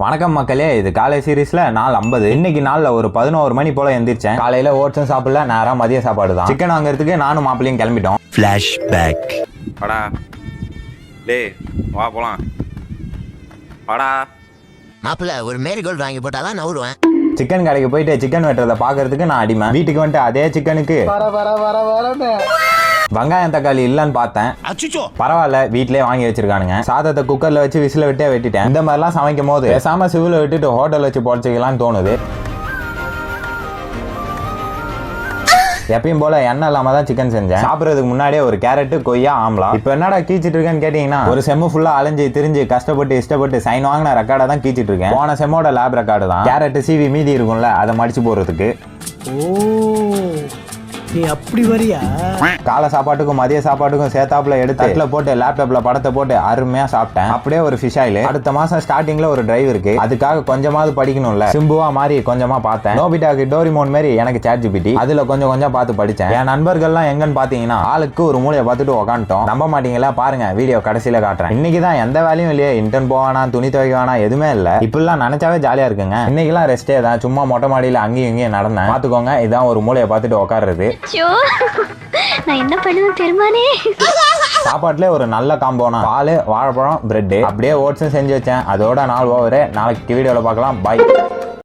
வணக்கம் மக்களே, இது காலை சீரீஸ்ல நாள் 50. இன்னைக்கு நாள்ல ஒரு 11 மணி போல எந்திரிச்சேன். காலையில ஓட்ஸும் சாப்பிடல, நேரா மதிய சாப்பாடு தான். சிக்கன் வாங்குறதுக்கு நானும் மாப்பிளையும் கிளம்பிட்டோம். ஃபிளாஷ்பேக். வாடா டேய், வா போலாம். வாடா மாப்பிள்ள, ஒரு மேரிகோல்டு வாங்கி போட்டாதான் நவுருவேன். சிக்கன் கடைக்கு போயிட்டு சிக்கன் வெட்டுறதை பாக்குறதுக்கு நான் அடிமை. வீட்டுக்கு வந்துட்டு அதே சிக்கனுக்கு வெங்காயம் தக்காளி இல்லன்னு பார்த்தேன். பரவாயில்ல, வீட்லயே வாங்கி வச்சிருக்கானுங்க. சாதத்தை குக்கர்ல வச்சு விசில விட்டே வெட்டிட்டேன். இந்த மாதிரிலாம் சமைக்கும் போது பேசாம சிவில விட்டுட்டு ஹோட்டல் வச்சு பொழைச்சிக்கலாம்னு தோணுது. எப்பயும் போல எண்ணெய் இல்லாம தான் சிக்கன் செஞ்சேன். சாப்பிடறதுக்கு முன்னாடியே ஒரு கேரட், கொய்யா, ஆம்லா. இப்ப என்னடா கீச்சிட்டு இருக்கேன்னு கேட்டீங்கன்னா, ஒரு செம்மு ஃபுல்லா அலைஞ்சு திரிஞ்சு கஷ்டப்பட்டு இஷ்டப்பட்டு சைன் வாங்கின ரெக்கார்டை தான் கீச்சிட்டு இருக்கேன். போன செம்மோட லேப் ரெக்கார்டு தான். கேரட் சீவி மீதி இருக்கும்ல, அதை மடிச்சு போடுறதுக்கு. நீ அப்படி வரியா? காலை சாப்பாட்டுக்கும் மதிய சாப்பாட்டுக்கும் சேர்த்தாப்புல எடுத்து தட்டுல போட்டு லேப்டாப்ல படத்தை போட்டு அருமையா சாப்பிட்டேன். அப்படியே ஒரு ஃபிஷ் ஆயில். அடுத்த மாசம் ஸ்டார்டிங்ல ஒரு டிரைவ் இருக்கு, அதுக்காக கொஞ்சமாவது படிக்கணும்ல. சிம்புவா மாதிரி கொஞ்சமா பார்த்தேன். நோபிட்டாக்கு டோரிமோன் மாதிரி எனக்கு ChatGPT, அதுல கொஞ்சம் பார்த்து படிச்சேன். என் நண்பர்கள்லாம் எங்கன்னு பாத்தீங்கன்னா, ஆளுக்கு ஒரு மூலையை பார்த்துட்டு உக்காந்துட்டோம். நம்ப மாட்டீங்களா? பாருங்க, வீடியோ கடைசியில காட்டுறேன். இன்னைக்குதான் எந்த வேலையும் இல்லையே. இன்டர்ன் போவானா, துணி துவைக்க வேணா, எதுவுமே இல்ல. இப்பெல்லாம் நினைச்சாவே ஜாலியா இருக்குங்க. இன்னைக்கெல்லாம் ரெஸ்டே தான். சும்மா மொட்டை மாடியில அங்கேயும் இங்கேயும் நடந்தேன். பாத்துக்கோங்க, இதான் ஒரு மூலையை பார்த்துட்டு உட்காருறது. நான் என்ன பண்ணுவேன் தெரியுமானே? சாப்பாட்டுல ஒரு நல்ல காம்போனா பால், வாழைப்பழம், பிரெட், அப்படியே ஓட்ஸும் செஞ்சு வச்சேன். அதோட நாள் ஓவரு. நாளைக்கு வீடியோல பார்க்கலாம். பாய்.